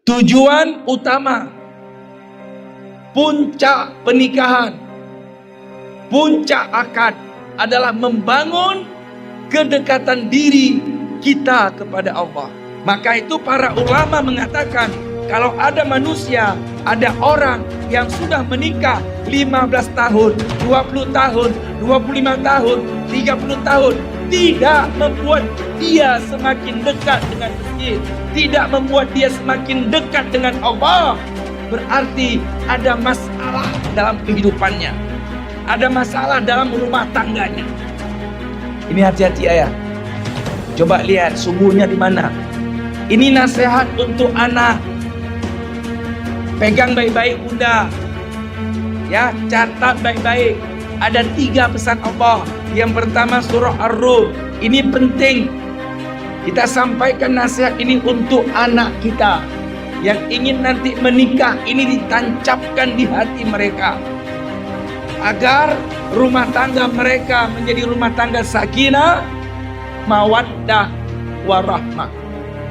Tujuan utama, puncak pernikahan, puncak akad adalah membangun kedekatan diri kita kepada Allah. Maka itu para ulama mengatakan, kalau ada manusia, ada orang yang sudah menikah 15 tahun, 20 tahun, 25 tahun, 30 tahun, tidak membuat dia semakin dekat dengan masjid, tidak membuat dia semakin dekat dengan Allah, berarti ada masalah dalam kehidupannya, ada masalah dalam rumah tangganya. Ini hati-hati ayah. Coba lihat sumbernya di mana. Ini nasihat untuk anak. Pegang baik-baik bunda. Ya, catat baik-baik. Ada 3 pesan Allah. Yang pertama surah Ar-Rum. Ini penting. Kita sampaikan nasihat ini untuk anak kita yang ingin nanti menikah. Ini ditancapkan di hati mereka, agar rumah tangga mereka menjadi rumah tangga sakinah, mawaddah, warahmah.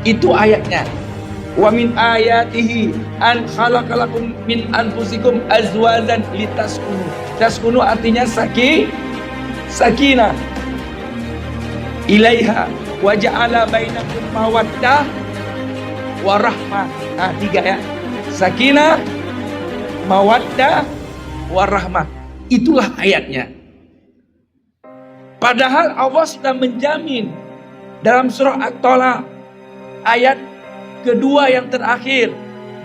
Itu ayatnya. Wa min ayatihi an khalaqalakum min anfusikum azwajan litaskunu. Taskunu artinya sakinah. Ilaiha wa ja'ala bainakum mawaddah warahmah. Nah, 3 ya. Sakinah, mawaddah, warahmah. Itulah ayatnya. Padahal Allah sudah menjamin dalam surah At-Talaq ayat kedua yang terakhir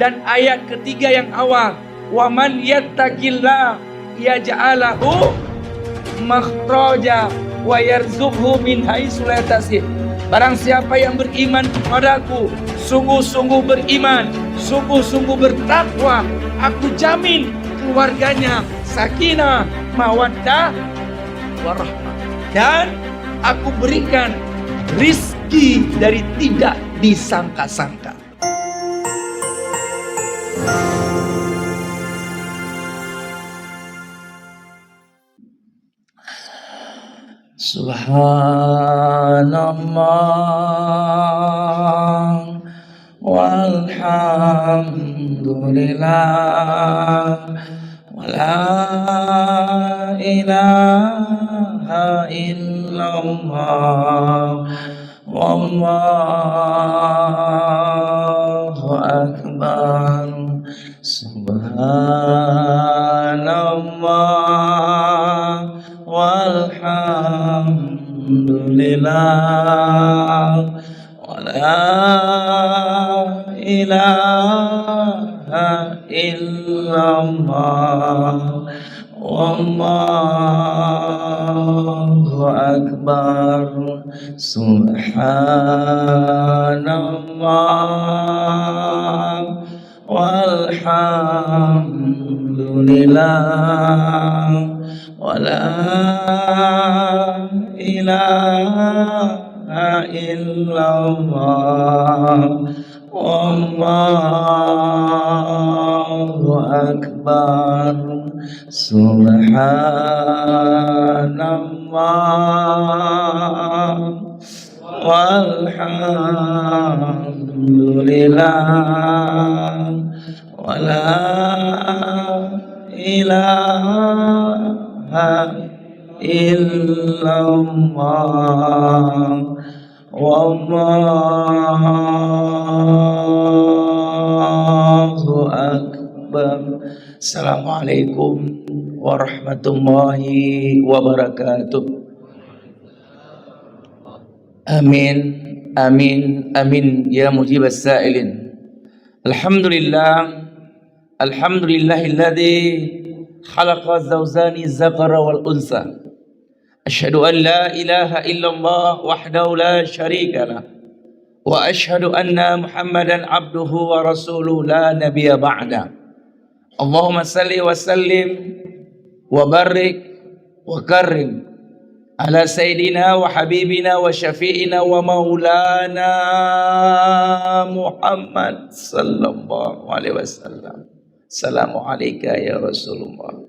dan ayat ketiga yang awal, wa man yattaqillah yaj'alahu makhraja wa yarzuqhu min haitsu la yahtasib. Barang siapa yang beriman kepadaku, sungguh-sungguh beriman, sungguh-sungguh bertakwa, aku jamin keluarganya sakinah, mawaddah, warahmah, dan aku berikan rizki dari tidak disangka-sangka. Subhanallah walhamdulillah wala ilaha illallah wallahu akbar. Subhanallah walhamdulillah wala ilaha illallah wallahu akbar. Subhanallah walhamdulillah wala ilaha illallah wallahu akbar. Subhanallah walhamdulillah wala ilaha illallah wallahu akbar. Assalamualaikum warahmatullahi wabarakatuh. Amin, amin, amin ya mujibas sa'ilin. Alhamdulillah, alhamdulillahilladzi khalaqa zawjani dzakara wal unsa. Asyhadu an la ilaha illallah wahdahu la syarika lah. Wa asyhadu anna Muhammadan abduhu wa rasuluhu la nabiyya ba'da. Allahumma salli wa sallim wa barik wa karim ala sayyidina wa habibina wa syafi'ina wa maulana Muhammad sallallahu alaihi wasallam. Assalamu alayka ya Rasulullah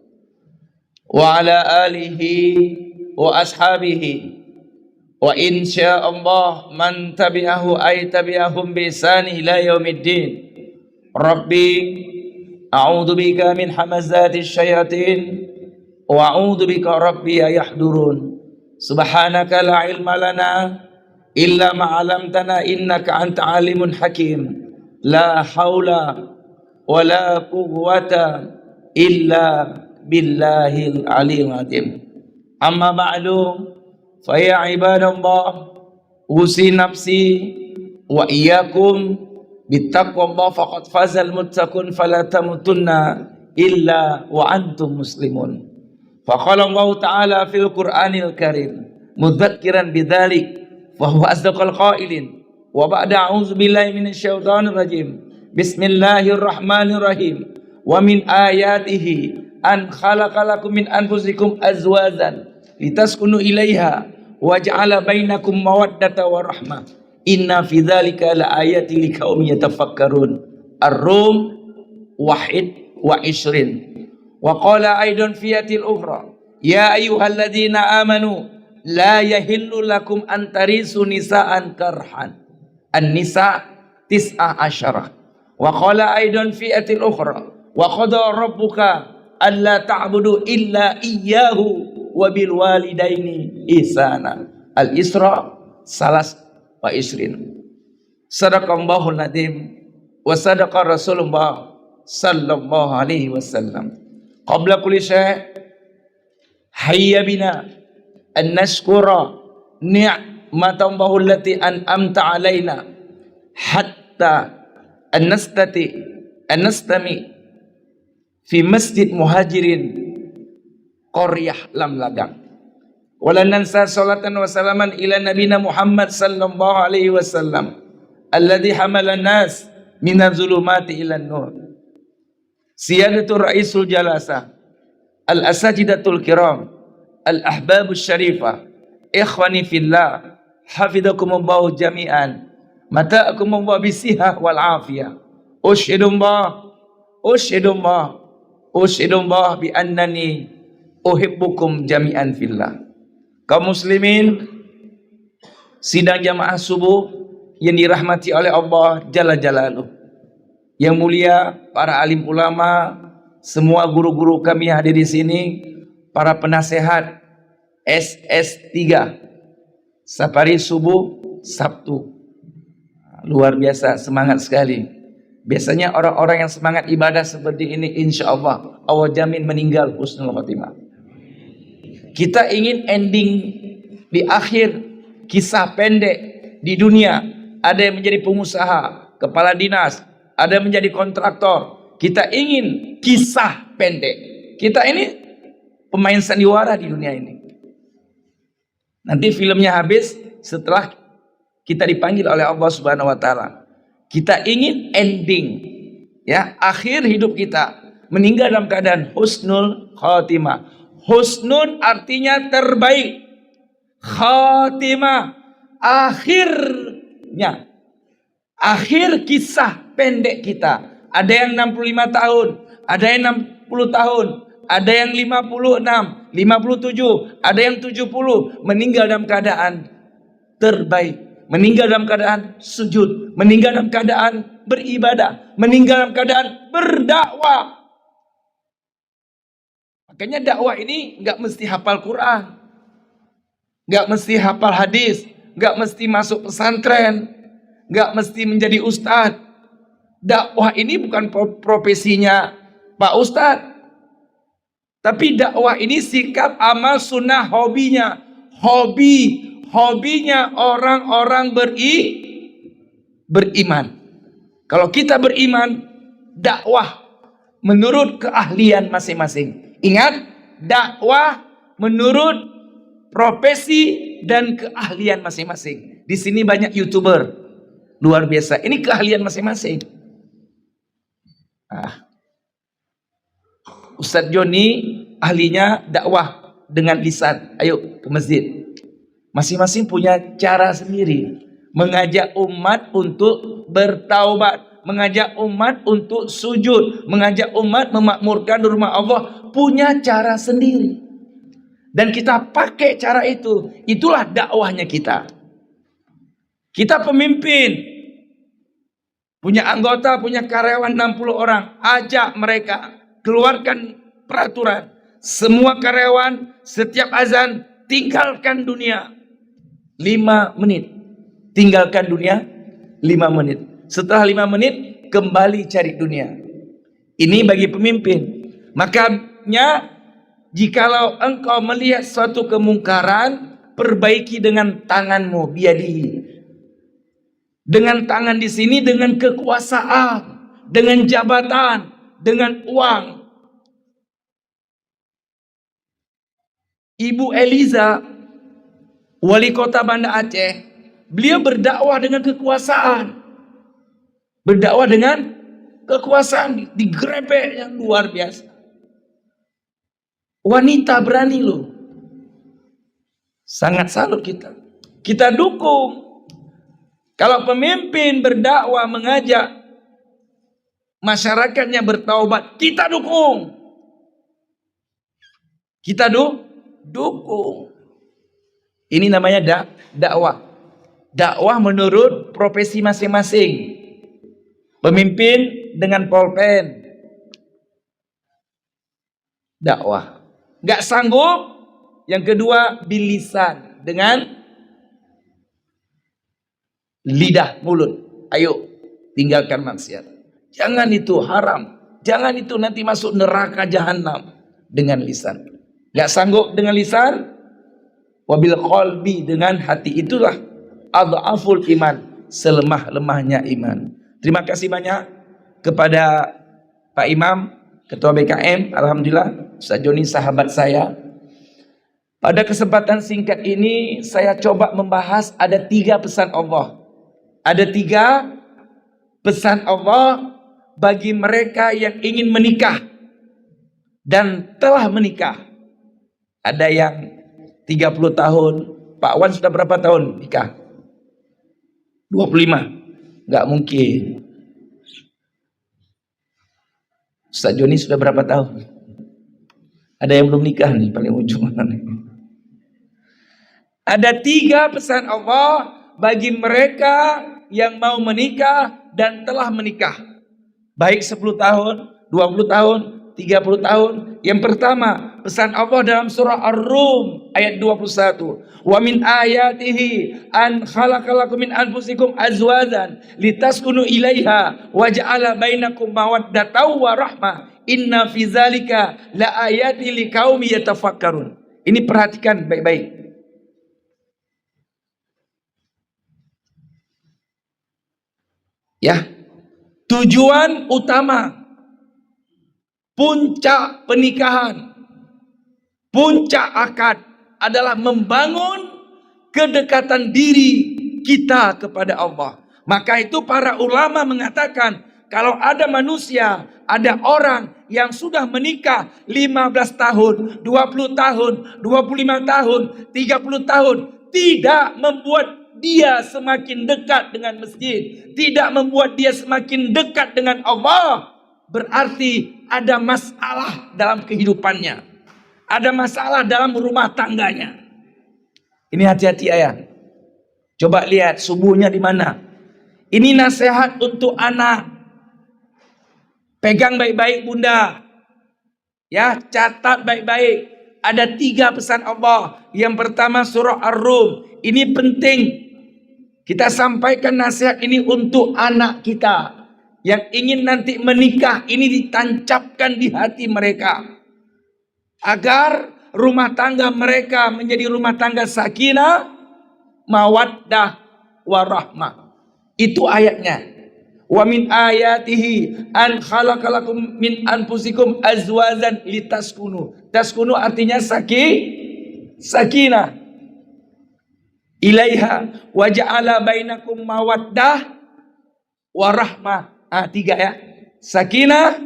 wa ala alihi wa ashabihi wa insyaallah man tabi'ahu ay tabi'ahum bi ihsan ila yaumiddin. Rabbi a'udzubika min hamazatis syayatin wa a'udzubika rabbi ayahdurun. Subhanaka la ilma lana illa ma 'allamtana innaka anta alimun hakim. La haula wa la quwwata illa billahil aliyil azim. Amma ba'du fa ya ibadallah, usi nafsi wa iyyakum bittaqwallah faqad fazal muttaqun fala tamutunna illa wa antum muslimun. Faqala Allah Ta'ala fil Qur'anil Karim mudzakiran bidzalik wa huwa asdaqal qailin wa ba'da a'udzu billahi minasyaitonir rajim. Bismillahirrahmanirrahim. Wa min ayatihi an khalaqalakum min anfusikum azwazan litaskunu ilaiha wa ja'ala bainakum mawaddata wa rahmah. Inna fi dzalika la ayati liqaumin yatafakkarun. Ar-Rum 21. Wa qala aidan fi ayatil ukhra, ya ayyuhalladzina amanu la yahillu lakum an tarisu nisaan karhan. An-Nisa 19. Wa qala aidan fi ayatil ukhra, wa qada rabbuka alla ta'budu illa iyyahu wa bil walidaini ihsana. Al-Isra 23. Sadaqallahul adzim wa sadaqa Rasulullah sallallahu alaihi wasallam. Qabla kulli syai' hayya bina an nashkura ni'matallahi allati an'amta alaina hatta an nastami fi masjid muhajirin qaryah Lamlagang. Wala nansa salatan wa salaman ila nabina Muhammad sallallahu alaihi wasallam alladhi hamala nas minadh zulumati ila nur. Siyadatul raisul jalasa, al-asajidatul kiram, al-ahbabus syarifah, ikhwani fillah, hafizakumullahu jami'an, mata'akumullahu bisihah wal afiyah. Ushhidullah bi annani uhibbukum jami'an fillah. Kaum muslimin, sidang jamaah subuh yang dirahmati oleh Allah Jalla Jalaluh. Yang mulia para alim ulama, semua guru-guru kami yang hadir di sini, para penasehat SS3 Safari subuh Sabtu. Luar biasa, semangat sekali. Biasanya orang-orang yang semangat ibadah seperti ini, insya Allah jamin meninggal husnul khotimah. Kita ingin ending di akhir kisah pendek di dunia. Ada yang menjadi pengusaha, kepala dinas, ada yang menjadi kontraktor. Kita ingin kisah pendek. Kita ini pemain sandiwara di dunia ini. Nanti filmnya habis setelah kita dipanggil oleh Allah Subhanahu wa taala. Kita ingin ending, ya, akhir hidup kita meninggal dalam keadaan husnul khotimah. Husnul artinya terbaik. Khotimah akhirnya. Akhir kisah pendek kita. Ada yang 65 tahun, ada yang 60 tahun, ada yang 56, 57, ada yang 70, meninggal dalam keadaan terbaik, meninggal dalam keadaan sujud, meninggal dalam keadaan beribadah, meninggal dalam keadaan berdakwah. Makanya dakwah ini nggak mesti hafal Quran, nggak mesti hafal hadis, nggak mesti masuk pesantren, nggak mesti menjadi ustadz. Dakwah ini bukan profesinya Pak Ustadz, tapi dakwah ini sikap, amal, sunnah, hobinya. Hobinya orang-orang beriman. Kalau kita beriman, dakwah menurut keahlian masing-masing. Ingat, dakwah menurut profesi dan keahlian masing-masing. Di sini banyak YouTuber, luar biasa. Ini keahlian masing-masing. Ustadz Joni ahlinya dakwah dengan lisan. Ayo ke masjid. Masing-masing punya cara sendiri. Mengajak umat untuk bertaubat, mengajak umat untuk sujud, mengajak umat memakmurkan rumah Allah. Punya cara sendiri. Dan kita pakai cara itu. Itulah dakwahnya kita. Kita pemimpin. Punya anggota, punya karyawan 60 orang. Ajak mereka, keluarkan peraturan. Semua karyawan setiap azan tinggalkan dunia 5 menit. Tinggalkan dunia 5 menit. Setelah 5 menit kembali cari dunia. Ini bagi pemimpin. Makanya jikalau engkau melihat suatu kemungkaran, perbaiki dengan tanganmu, biadihi. Dengan tangan di sini dengan kekuasaan, dengan jabatan, dengan uang. Ibu Eliza, wali kota Banda Aceh, beliau berdakwah dengan kekuasaan. Berdakwah dengan kekuasaan, digrebek yang luar biasa. Wanita berani loh. Sangat salut kita. Kita dukung. Kalau pemimpin berdakwah mengajak masyarakatnya bertaubat, kita dukung. Kita dukung. Ini namanya dakwah. Dakwah menurut profesi masing-masing. Pemimpin dengan pulpen. Dakwah. Gak sanggup. Yang kedua bilisan, dengan lidah, mulut. Ayo tinggalkan maksiat. Jangan itu haram. Jangan itu nanti masuk neraka jahanam. Dengan lisan. Gak sanggup dengan lisan. Wabil qalbi, dengan hati. Itulah adhaful iman, selemah-lemahnya iman. Terima kasih banyak kepada Pak Imam, Ketua BKM. Alhamdulillah Ustaz Joni sahabat saya. Pada kesempatan singkat ini saya coba membahas ada 3 pesan Allah. Ada 3 pesan Allah bagi mereka yang ingin menikah dan telah menikah. Ada yang 30 tahun. Pak Wan sudah berapa tahun nikah? 25. Nggak mungkin. Ustaz Joni sudah berapa tahun? Ada yang belum nikah nih, paling ujung. Ada 3 pesan Allah bagi mereka yang mau menikah dan telah menikah. Baik 10 tahun, 20 tahun, 30 tahun. Yang pertama, pesan Allah dalam surah Ar-Rum ayat 21. Wa min ayatihi an khalaqalakum min anfusikum azwajan litaskunu ilaiha wa ja'ala bainakum mawaddatan wa rahmah. Inna fi zalika la ayati liqaumi yatafakkarun. Ini perhatikan baik-baik. Ya. Tujuan utama, puncak pernikahan, puncak akad adalah membangun kedekatan diri kita kepada Allah. Maka itu para ulama mengatakan, kalau ada manusia, ada orang yang sudah menikah 15 tahun, 20 tahun, 25 tahun, 30 tahun, tidak membuat dia semakin dekat dengan masjid, tidak membuat dia semakin dekat dengan Allah, berarti ada masalah dalam kehidupannya, ada masalah dalam rumah tangganya. Ini hati-hati ayah. Coba lihat subuhnya di mana. Ini nasihat untuk anak. Pegang baik-baik bunda. Ya, catat baik-baik. Ada 3 pesan Allah. Yang pertama surah Ar-Rum. Ini penting. Kita sampaikan nasihat ini untuk anak kita yang ingin nanti menikah. Ini ditancapkan di hati mereka, agar rumah tangga mereka menjadi rumah tangga sakinah, mawaddah, warahmah. Itu ayatnya. Wa min ayatihi an khalaqalakum min anfusikum azwazan litaskunu. Taskunu artinya sakinah. Ilaiha wa ja'ala bainakum mawaddah warahmah. 3 ya. Sakinah,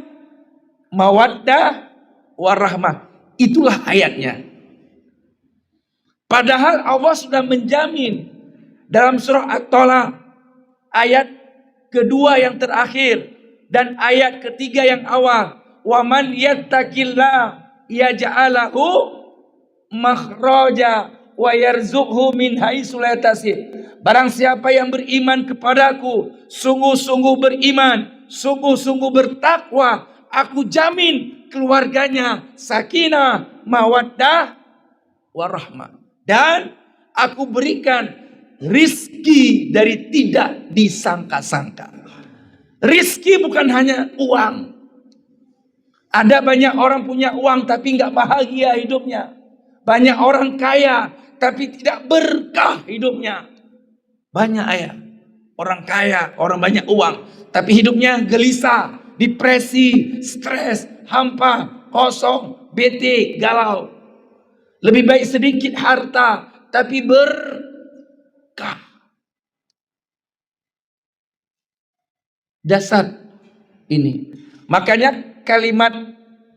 mawaddah, warahmah. Itulah ayatnya. Padahal Allah sudah menjamin dalam surah At-Talaq ayat kedua yang terakhir dan ayat ketiga yang awal. Wa man yattaqillah yaj'alahu makhraja wa yarzuqhu min haitsu la yahtasib. Barang siapa yang beriman kepadaku, sungguh-sungguh beriman, sungguh-sungguh bertakwa, aku jamin keluarganya sakinah, mawaddah, warahmah. Dan aku berikan rizki dari tidak disangka-sangka. Rizki bukan hanya uang. Ada banyak orang punya uang tapi nggak bahagia hidupnya. Banyak orang kaya tapi tidak berkah hidupnya. Banyak orang kaya, orang banyak uang tapi hidupnya gelisah, depresi, stres, hampa, kosong, bete, galau. Lebih baik sedikit harta tapi berkah. Dasar ini. Makanya kalimat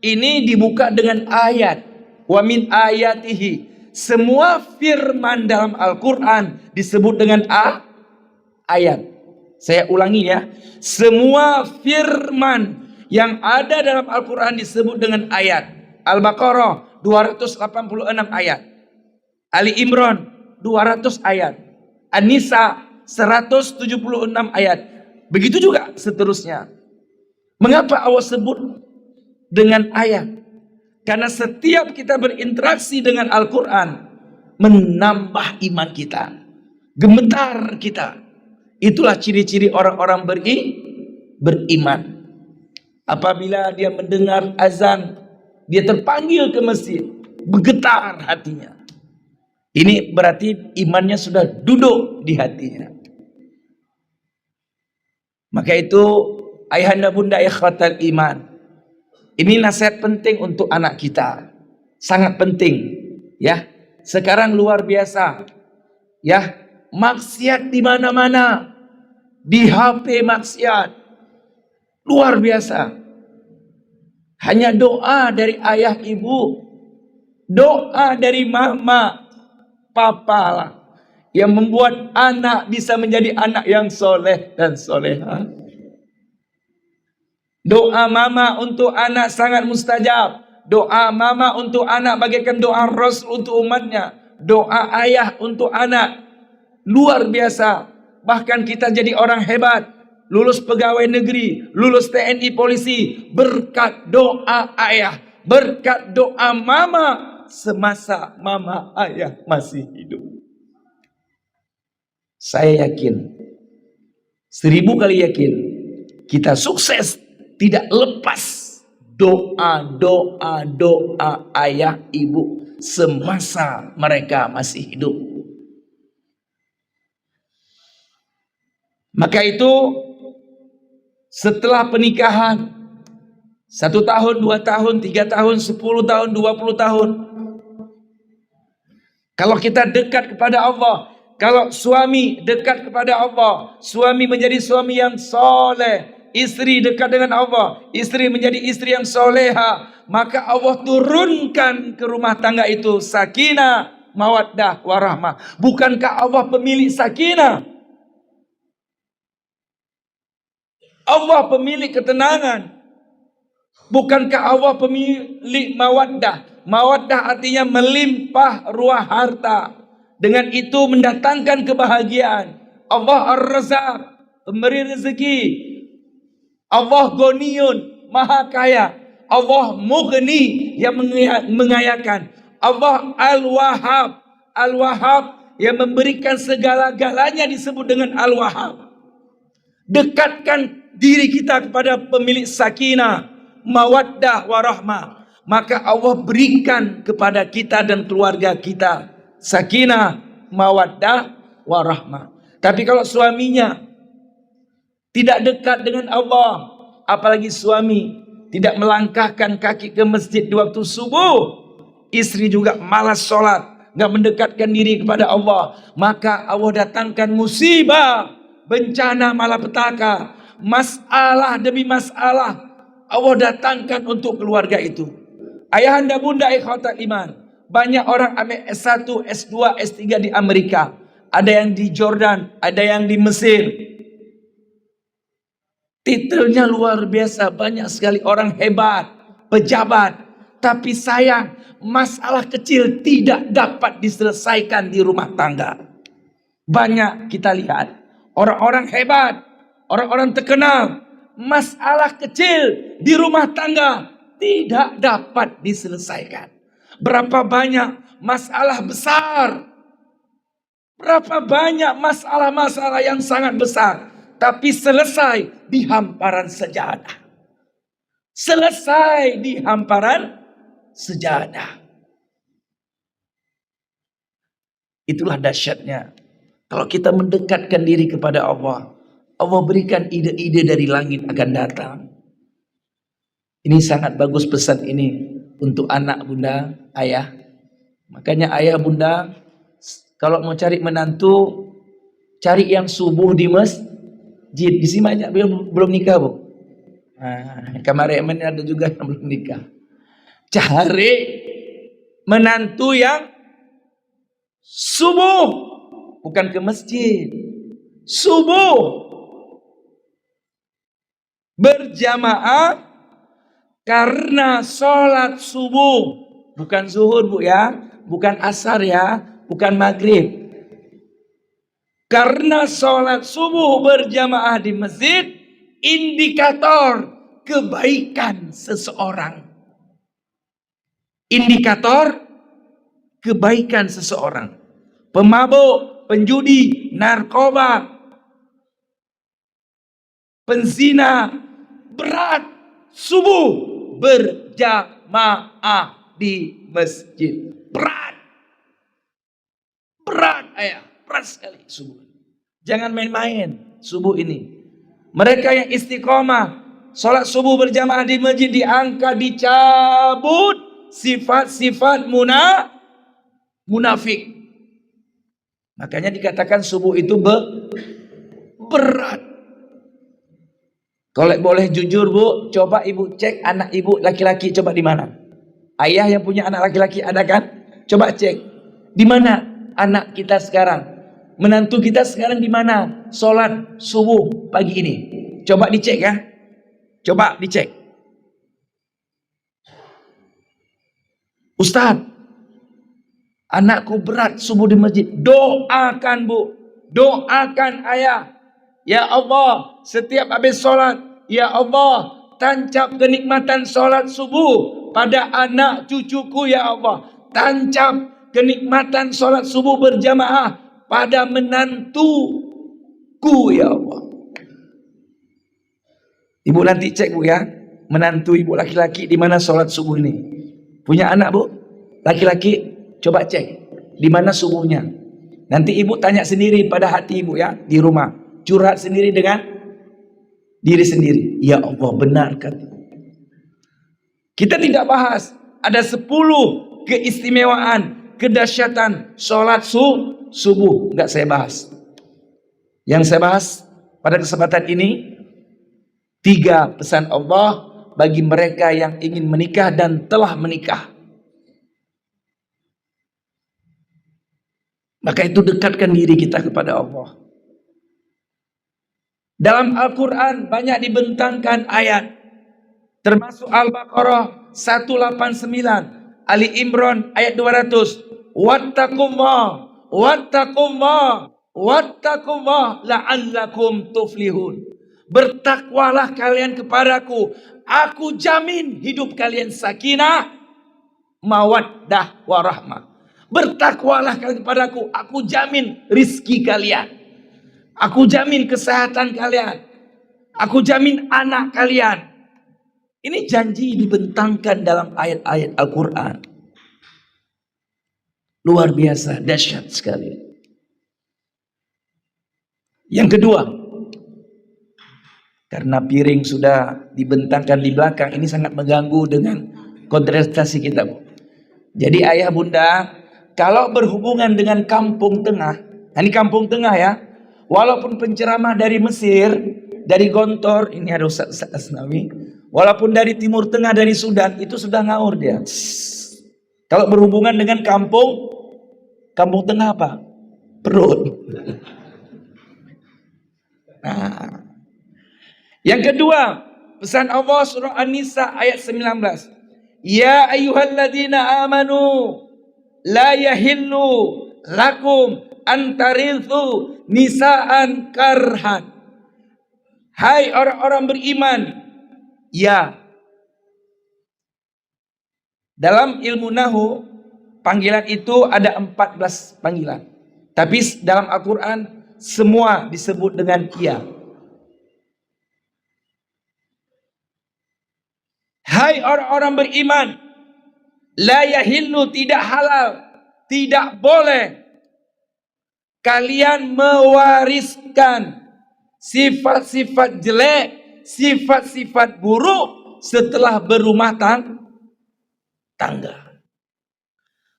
ini dibuka dengan ayat. Wa min ayatihi. Semua firman dalam Al-Quran disebut dengan ayat. Saya ulangi ya. Semua firman yang ada dalam Al-Quran disebut dengan ayat. Al-Baqarah 286 ayat. Ali Imran 200 ayat. An-Nisa 176 ayat. Begitu juga seterusnya. Mengapa Allah sebut dengan ayat? Karena setiap kita berinteraksi dengan Al-Quran menambah iman kita, gemetar kita. Itulah ciri-ciri orang-orang beriman. Apabila dia mendengar azan, dia terpanggil ke masjid, bergetar hatinya. Ini berarti imannya sudah duduk di hatinya. Maka itu ayahanda bunda ikhwatal iman, ini nasihat penting untuk anak kita, sangat penting ya. Sekarang luar biasa ya, maksiat di mana-mana, di HP maksiat luar biasa. Hanya doa dari ayah ibu, doa dari mama papa lah yang membuat anak bisa menjadi anak yang soleh dan soleha. Doa mama untuk anak sangat mustajab. Doa mama untuk anak bagaikan doa Rasul untuk umatnya. Doa ayah untuk anak luar biasa. Bahkan kita jadi orang hebat, lulus pegawai negeri, lulus TNI polisi, berkat doa ayah, berkat doa mama semasa mama ayah masih hidup. Saya yakin, 1000 kali yakin, kita sukses tidak lepas doa ayah ibu semasa mereka masih hidup. Maka itu setelah pernikahan 1 tahun, 2 tahun, 3 tahun, 10 tahun, 20 tahun, kalau kita dekat kepada Allah, kalau suami dekat kepada Allah, suami menjadi suami yang soleh, istri dekat dengan Allah, istri menjadi istri yang soleha, maka Allah turunkan ke rumah tangga itu sakinah, mawaddah, warahmah. Bukankah Allah pemilik sakinah? Allah pemilik ketenangan. Bukankah Allah pemilik mawaddah? Mawaddah artinya melimpah ruah harta. Dengan itu mendatangkan kebahagiaan. Allah Ar-Razzaq, pemberi rezeki. Allah Ghaniyun, maha kaya. Allah Mughni, yang mengayakan. Allah Al-Wahhab, Al-Wahhab yang memberikan segala-galanya disebut dengan Al-Wahhab. Dekatkan diri kita kepada pemilik sakinah, mawaddah, warahmah, maka Allah berikan kepada kita dan keluarga kita sakinah, mawaddah, warahmah. Tapi kalau suaminya tidak dekat dengan Allah, apalagi suami tidak melangkahkan kaki ke masjid di waktu subuh, istri juga malas sholat, nggak mendekatkan diri kepada Allah, maka Allah datangkan musibah, bencana, malapetaka, masalah demi masalah Allah datangkan untuk keluarga itu. Ayahanda bunda ikhwatal iman, banyak orang ambil S1, S2, S3 di Amerika, ada yang di Jordan, ada yang di Mesir. Titelnya luar biasa, banyak sekali orang hebat, pejabat. Tapi sayang, masalah kecil tidak dapat diselesaikan di rumah tangga. Banyak kita lihat orang-orang hebat, orang-orang terkenal, masalah kecil di rumah tangga tidak dapat diselesaikan. Berapa banyak masalah besar, berapa banyak masalah-masalah yang sangat besar, tapi selesai di hamparan sejadah. Selesai di hamparan sejadah. Itulah dahsyatnya. Kalau kita mendekatkan diri kepada Allah, Allah berikan ide-ide dari langit akan datang. Ini sangat bagus pesan ini untuk anak bunda, ayah. Makanya ayah bunda, kalau mau cari menantu, cari yang subuh di masjid. Di sini banyak belum nikah, Bu. Kemarin ada juga yang belum nikah. Cari menantu yang subuh. Bukan ke masjid. Subuh. Berjamaah. Karena sholat subuh. Bukan zuhur, Bu ya. Bukan asar ya. Bukan maghrib. Karena sholat subuh berjamaah di masjid. Indikator kebaikan seseorang. Indikator kebaikan seseorang. Pemabuk, penjudi, narkoba, penzina, berat, subuh berjamaah di masjid. Berat. Berat, ayah. Berat sekali subuh. Jangan main-main subuh ini. Mereka yang istiqomah, sholat subuh berjamaah di masjid diangkat, dicabut sifat-sifat munafik. Makanya dikatakan subuh itu berat. Kalau boleh jujur, Bu, coba ibu cek anak ibu laki-laki coba di mana? Ayah yang punya anak laki-laki ada kan? Coba cek. Di mana anak kita sekarang? Menantu kita sekarang di mana? Sholat subuh pagi ini. Coba dicek ya. Coba dicek. Ustaz, anakku berat subuh di masjid. Doakan, Bu. Doakan ayah. Ya Allah, setiap habis sholat, ya Allah, tancap kenikmatan sholat subuh pada anak cucuku, ya Allah. Tancap kenikmatan sholat subuh berjamaah pada menantuku, ya Allah. Ibu nanti cek, Bu ya. Menantu ibu laki-laki di mana sholat subuh ini. Punya anak, Bu? Laki-laki, coba cek di mana subuhnya. Nanti ibu tanya sendiri pada hati ibu ya di rumah, curhat sendiri dengan diri sendiri. Ya Allah, benarkan. Kita tidak bahas ada 10 keistimewaan, kedahsyatan sholat subuh, enggak saya bahas. Yang saya bahas pada kesempatan ini 3 pesan Allah bagi mereka yang ingin menikah dan telah menikah. Maka itu dekatkan diri kita kepada Allah. Dalam Al-Quran banyak dibentangkan ayat. Termasuk Al-Baqarah 189. Ali Imran ayat 200. Wattaqullah. Wattaqullah. Wattaqullah la'allakum tuflihun. Bertakwalah kalian kepadaku. Aku jamin hidup kalian sakinah, mawaddah, warahmah. Bertakwalah kalian kepadaku, aku jamin rizki kalian. Aku jamin kesehatan kalian. Aku jamin anak kalian. Ini janji dibentangkan dalam ayat-ayat Al-Quran. Luar biasa, dahsyat sekali. Yang kedua, karena piring sudah dibentangkan di belakang, ini sangat mengganggu dengan konsentrasi kita. Jadi ayah bunda, kalau berhubungan dengan kampung tengah, ini kampung tengah ya, walaupun penceramah dari Mesir, dari Gontor, ini ada Ustaz Asnawi, walaupun dari Timur Tengah, dari Sudan, itu sudah ngaur dia. Kalau berhubungan dengan kampung tengah apa? Perut. Nah, yang kedua, pesan Allah surah An-Nisa ayat 19. Ya ayyuhalladzina amanu la yahillu lakum antarithu nisaan karhan. Hai orang-orang beriman, ya. Dalam ilmu nahu, panggilan itu ada 14 panggilan. Tapi dalam Al-Quran, semua disebut dengan ya. Hai orang-orang beriman, la yahillu, tidak halal, tidak boleh kalian mewariskan sifat-sifat jelek, sifat-sifat buruk setelah berumah tangga.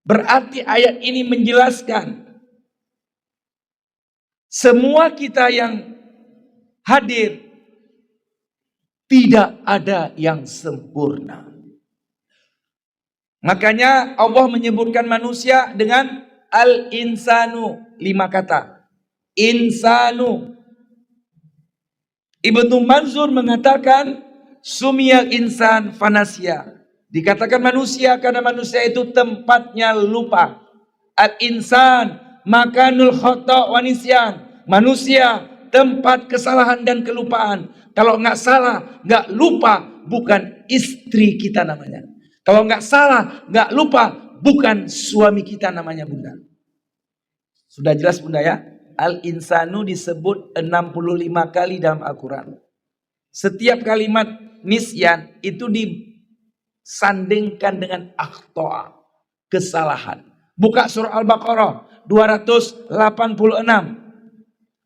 Berarti ayat ini menjelaskan semua kita yang hadir tidak ada yang sempurna. Makanya Allah menyebutkan manusia dengan al-insanu, 5 kata. Insanu. Ibnu Manzur mengatakan sumiyal insan fanasya. Dikatakan manusia karena manusia itu tempatnya lupa. Al-insan makanul khata' wa nisyan. Manusia tempat kesalahan dan kelupaan. Kalau nggak salah, nggak lupa, bukan istri kita namanya. Kalau nggak salah, nggak lupa, bukan suami kita namanya, Bunda. Sudah jelas, Bunda, ya? Al-insanu disebut 65 kali dalam Al-Quran. Setiap kalimat nisyan itu disandingkan dengan akhta', kesalahan. Buka surah Al-Baqarah 286.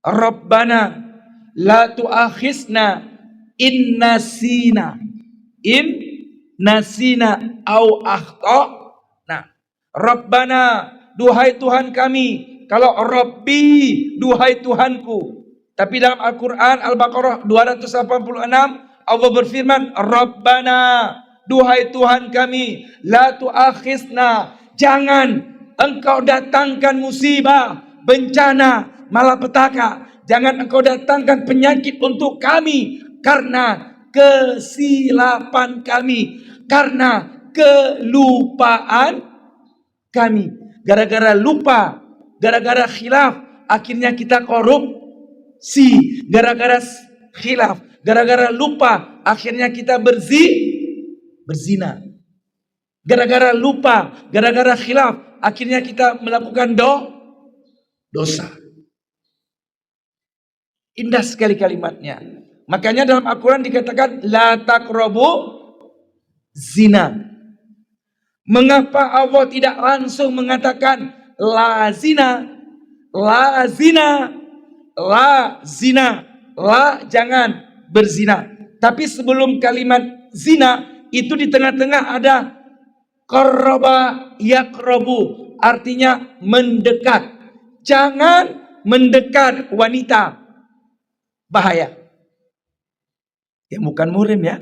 Rabbana la tu'akhizna in nasina au akhtana. Rabbana, duhai Tuhan kami. Kalau Rabbi, duhai Tuhanku. Tapi dalam Al-Quran Al-Baqarah 286 Allah berfirman, Rabbana, duhai Tuhan kami, la tu'akhizna, jangan engkau datangkan musibah, bencana, malapetaka. Jangan engkau datangkan penyakit untuk kami karena kesilapan kami, karena kelupaan kami. Gara-gara lupa, gara-gara khilaf, akhirnya kita korupsi. Gara-gara khilaf, gara-gara lupa, akhirnya kita berzina. Gara-gara lupa, gara-gara khilaf, akhirnya kita melakukan dosa. Indah sekali kalimatnya. Makanya dalam Al-Quran dikatakan la taqrabu zina. Mengapa Allah tidak langsung mengatakan la zina, la zina, la zina, la jangan berzina. Tapi sebelum kalimat zina itu di tengah-tengah ada qarraba yaqrabu, artinya mendekat. Jangan mendekat wanita, bahaya. Ya bukan murim, ya.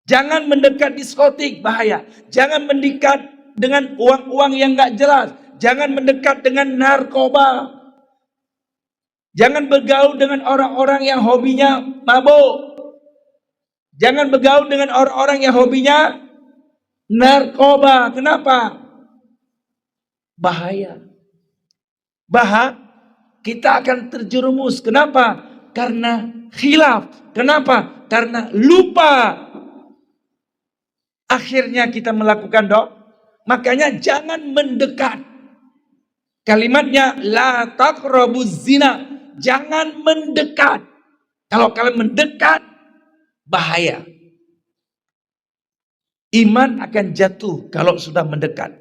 Jangan mendekat diskotik, bahaya. Jangan mendekat dengan uang-uang yang gak jelas. Jangan mendekat dengan narkoba. Jangan bergaul dengan orang-orang yang hobinya mabuk. Jangan bergaul dengan orang-orang yang hobinya narkoba. Kenapa? Bahaya. Kita akan terjerumus. Kenapa? Karena khilaf. Kenapa? Karena lupa. Akhirnya kita melakukan makanya jangan mendekat. Kalimatnya la taqrabuz zina. Jangan mendekat. Kalau kalian mendekat, bahaya. Iman akan jatuh kalau sudah mendekat.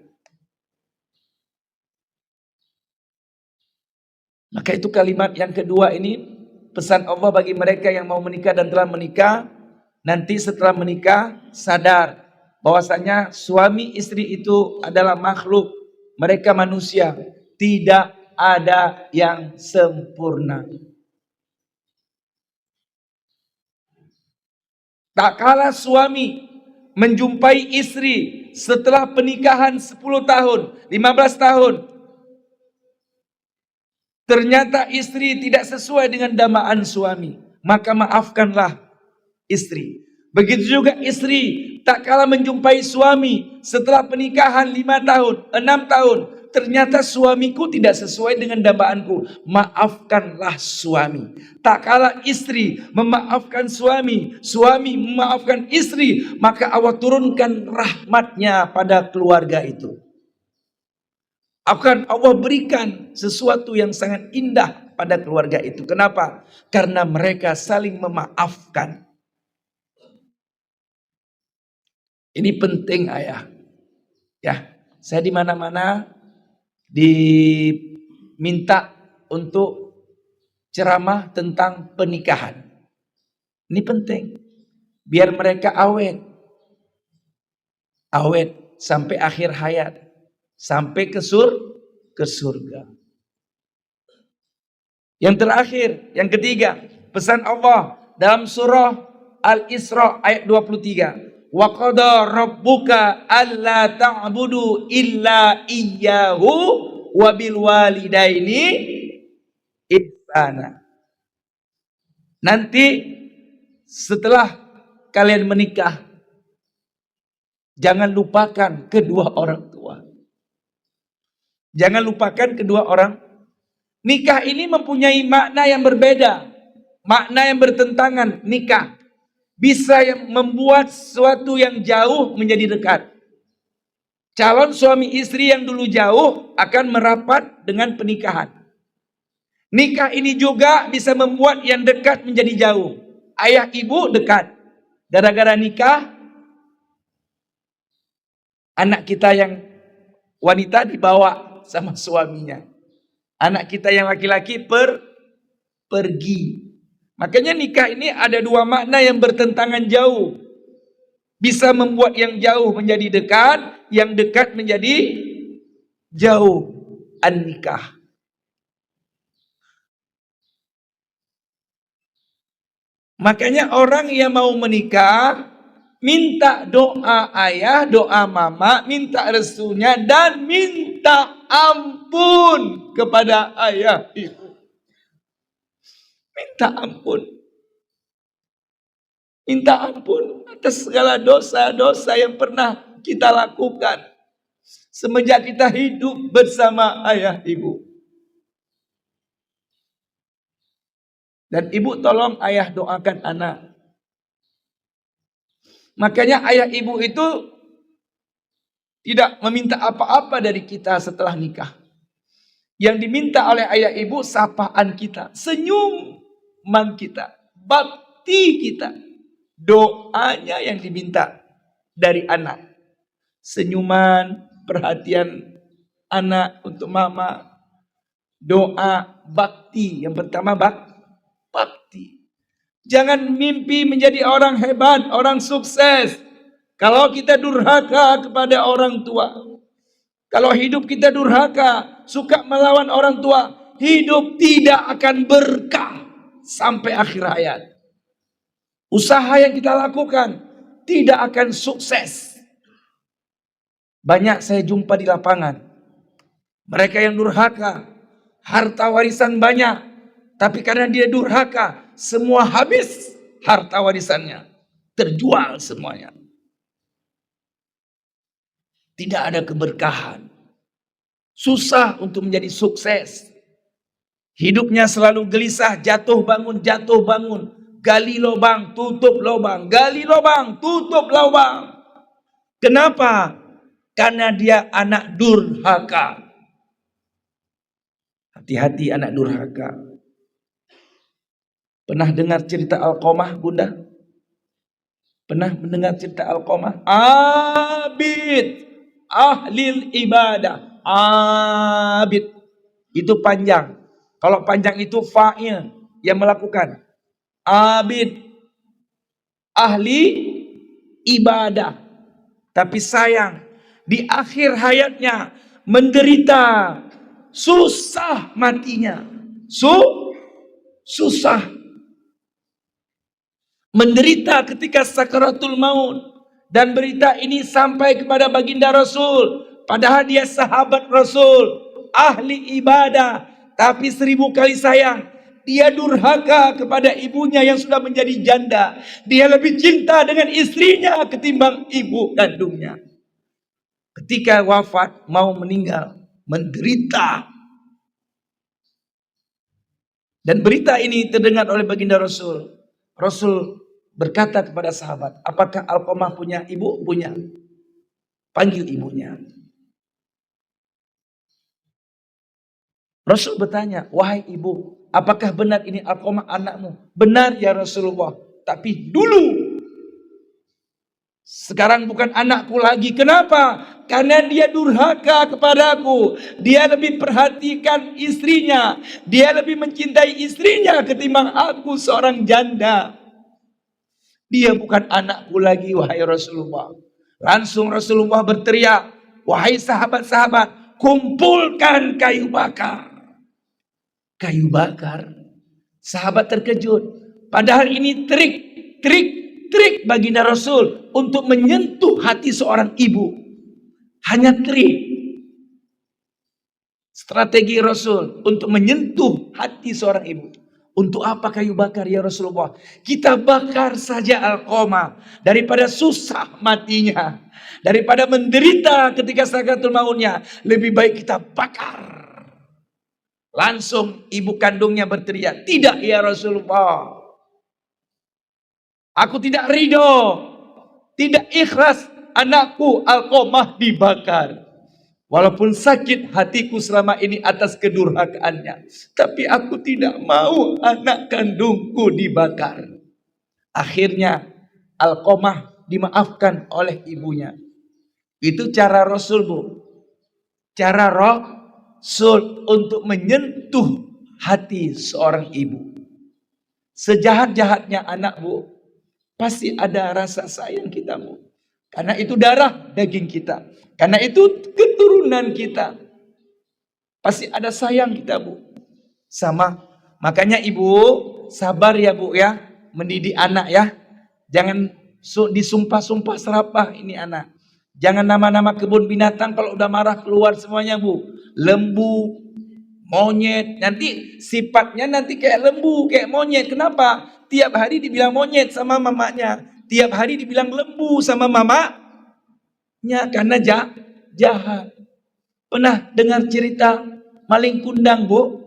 Maka itu kalimat yang kedua ini, pesan Allah bagi mereka yang mau menikah dan telah menikah. Nanti setelah menikah sadar bahwasanya suami istri itu adalah makhluk, mereka manusia, tidak ada yang sempurna. Tak kalah suami menjumpai istri setelah pernikahan 10 tahun, 15 tahun, ternyata istri tidak sesuai dengan damaan suami, maka maafkanlah istri. Begitu juga istri, tak kalah menjumpai suami setelah pernikahan 5 tahun, 6 tahun. Ternyata suamiku tidak sesuai dengan dambaanku. Maafkanlah suami. Tak kalah istri memaafkan suami, suami memaafkan istri, maka Allah turunkan rahmatnya pada keluarga itu. Akan Allah berikan sesuatu yang sangat indah pada keluarga itu. Kenapa? Karena mereka saling memaafkan. Ini penting ayah. Ya, saya di mana-mana diminta untuk ceramah tentang pernikahan. Ini penting. Biar mereka awet sampai akhir hayat, sampai ke surga. Yang terakhir, yang ketiga, pesan Allah dalam surah Al-Isra ayat 23. Wa qada rabbuka alla ta'budu illa iyyahu wa bil walidaini ihsana. Nanti setelah kalian menikah, jangan lupakan kedua orang tua. Jangan lupakan kedua orang. Nikah ini mempunyai makna yang berbeda, makna yang bertentangan. Nikah bisa membuat sesuatu yang jauh menjadi dekat. Calon suami istri yang dulu jauh akan merapat dengan pernikahan. Nikah ini juga bisa membuat yang dekat menjadi jauh. Ayah ibu dekat. Gara-gara nikah, anak kita yang wanita dibawa sama suaminya. Anak kita yang laki-laki pergi. Makanya nikah ini ada dua makna yang bertentangan jauh. Bisa membuat yang jauh menjadi dekat, yang dekat menjadi jauh. An-nikah. Makanya orang yang mau menikah, minta doa ayah, doa mama, minta restunya, dan minta ampun kepada ayah ibu. Minta ampun. Minta ampun atas segala dosa-dosa yang pernah kita lakukan semenjak kita hidup bersama ayah ibu. Dan ibu tolong ayah doakan anak. Makanya ayah ibu itu tidak meminta apa-apa dari kita setelah nikah. Yang diminta oleh ayah ibu sapaan kita, senyuman kita, bakti kita, doanya yang diminta dari anak. Senyuman, perhatian anak untuk mama, doa, bakti. Yang pertama bakti. Jangan mimpi menjadi orang hebat, orang sukses. Kalau kita durhaka kepada orang tua, kalau hidup kita durhaka, suka melawan orang tua, hidup tidak akan berkah sampai akhir hayat. Usaha yang kita lakukan tidak akan sukses. Banyak saya jumpa di lapangan. Mereka yang durhaka, harta warisan banyak, tapi karena dia durhaka, semua habis harta warisannya. Terjual semuanya. Tidak ada keberkahan. Susah untuk menjadi sukses. Hidupnya selalu gelisah, jatuh bangun, gali lubang, tutup lubang, gali lubang, tutup lubang. Kenapa? Karena dia anak durhaka. Hati-hati anak durhaka. Pernah dengar cerita Alqamah, Bunda? Pernah mendengar cerita Alqamah? Abid, ahlil ibadah. Abid. Itu panjang. Kalau panjang itu fa'il yang melakukan. Abid, ahli ibadah. Tapi sayang, di akhir hayatnya menderita, susah matinya. Susah. Menderita ketika sakaratul maut. Dan berita ini sampai kepada baginda Rasul. Padahal dia sahabat Rasul, ahli ibadah, tapi 1000 kali sayang. Dia durhaka kepada ibunya yang sudah menjadi janda. Dia lebih cinta dengan istrinya ketimbang ibu kandungnya. Ketika wafat, mau meninggal, menderita. Dan berita ini terdengar oleh baginda Rasul. Rasul berkata kepada sahabat, apakah Alqamah punya ibu? Punya. Panggil ibunya. Rasul bertanya, wahai ibu, apakah benar ini Alqamah anakmu? Benar ya Rasulullah. Tapi dulu, sekarang bukan anakku lagi. Kenapa? Karena dia durhaka kepadaku. Dia lebih perhatikan istrinya. Dia lebih mencintai istrinya ketimbang aku seorang janda. Dia bukan anakku lagi, wahai Rasulullah. Langsung Rasulullah berteriak, wahai sahabat-sahabat, kumpulkan kayu bakar. Kayu bakar. Sahabat terkejut. Padahal ini trik baginda Rasul untuk menyentuh hati seorang ibu. Hanya trik. Strategi Rasul untuk menyentuh hati seorang ibu. Untuk apa kayu bakar ya Rasulullah? Kita bakar saja Alqamah daripada susah matinya, daripada menderita ketika sakaratul mautnya. Lebih baik kita bakar. Langsung ibu kandungnya berteriak, tidak ya Rasulullah. Aku tidak ridho, tidak ikhlas anakku Alqamah dibakar. Walaupun sakit hatiku selama ini atas kedurhakaannya, tapi aku tidak mau anak kandungku dibakar. Akhirnya Alqamah dimaafkan oleh ibunya. Itu cara Rasul, Bu. Cara Rasul untuk menyentuh hati seorang ibu. Sejahat-jahatnya anak, Bu, pasti ada rasa sayang kita, Bu. Karena itu darah daging kita. Karena itu keturunan kita. Pasti ada sayang kita, Bu. Sama. Makanya ibu sabar ya, Bu, ya. Mendidik anak ya. Jangan disumpah-sumpah serapah ini anak. Jangan nama-nama kebun binatang kalau udah marah keluar semuanya, Bu. Lembu, monyet. Nanti sifatnya nanti kayak lembu, kayak monyet. Kenapa? Tiap hari dibilang monyet sama mamanya. Tiap hari dibilang lembu sama mamanya. Karena jahat. Pernah dengar cerita maling kundang, Bu?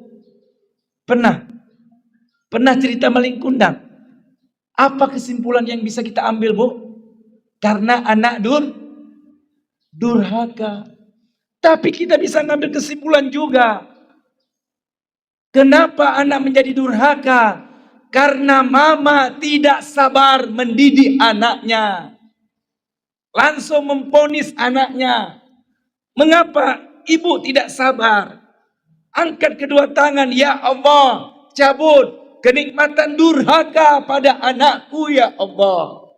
Pernah cerita maling kundang. Apa kesimpulan yang bisa kita ambil, Bu? Karena anak durhaka. Tapi kita bisa ngambil kesimpulan juga. Kenapa anak menjadi durhaka? Karena mama tidak sabar mendidik anaknya. Langsung memponis anaknya. Mengapa ibu tidak sabar? Angkat kedua tangan, ya Allah, cabut kenikmatan durhaka pada anakku ya Allah.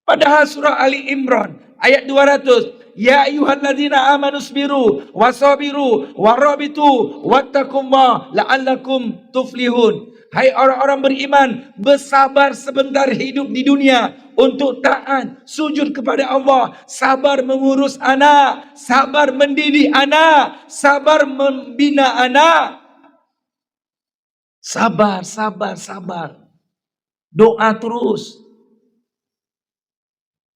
Padahal surah Ali Imran ayat 200, ya ayyuhalladzina amanu sabiru wasabiru warabitu wattaqullah la'allakum tuflihun. Hai orang-orang beriman, bersabar sebentar hidup di dunia untuk taat, sujud kepada Allah, sabar mengurus anak, sabar mendidik anak, sabar membina anak. Sabar. Doa terus.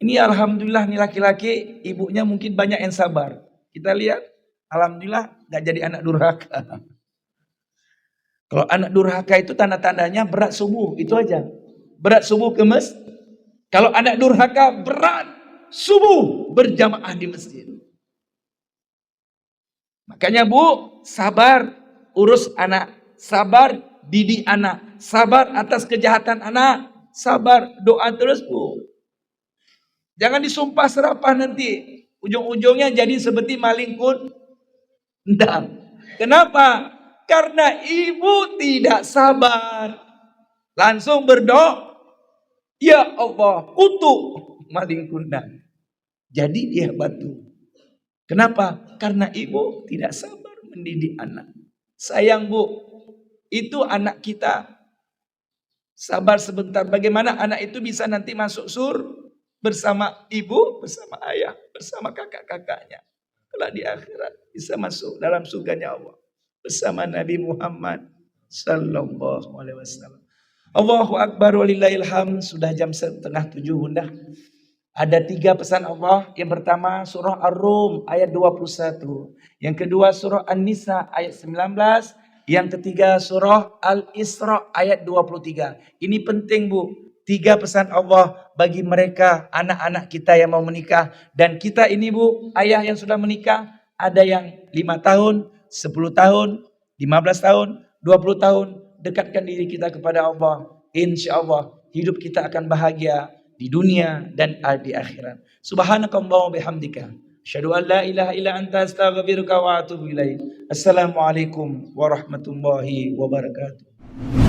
Ini alhamdulillah nih laki-laki, ibunya mungkin banyak yang sabar. Kita lihat, alhamdulillah gak jadi anak durhaka. Kalau anak durhaka itu tanda-tandanya berat subuh, itu aja. Berat subuh ke masjid. Kalau anak durhaka berat subuh berjamaah di masjid. Makanya, Bu, sabar urus anak, sabar didik anak, sabar atas kejahatan anak, sabar doa terus, Bu. Jangan disumpah serapah nanti. Ujung-ujungnya jadi seperti maling kundang. Kenapa? Karena ibu tidak sabar. Langsung berdoa, ya Allah, kutuk maling kundang. Jadi dia batu. Kenapa? Karena ibu tidak sabar mendidik anak. Sayang, Bu, itu anak kita. Sabar sebentar. Bagaimana anak itu bisa nanti masuk bersama ibu, bersama ayah, bersama kakak-kakaknya. Kalau di akhirat bisa masuk dalam surganya Allah bersama Nabi Muhammad Sallallahu alaihi wasallam. Allahu Akbar walillahil hamd. Sudah jam 6:30 Bunda. Ada 3 pesan Allah. Yang pertama surah Ar-Rum ayat 21. Yang kedua surah An-Nisa ayat 19. Yang ketiga surah Al-Isra ayat 23. Ini penting Bu. 3 pesan Allah bagi mereka anak-anak kita yang mau menikah. Dan kita ini Bu, ayah yang sudah menikah. Ada yang 5 tahun, 10 tahun, 15 tahun, 20 tahun. Dekatkan diri kita kepada Allah. Insya Allah hidup kita akan bahagia di dunia dan di akhirat. Subhanakallahumma bihamdika asyhadu an la ilaha illa anta astaghfiruka wa atubu ilaik. Assalamualaikum warahmatullahi wabarakatuh.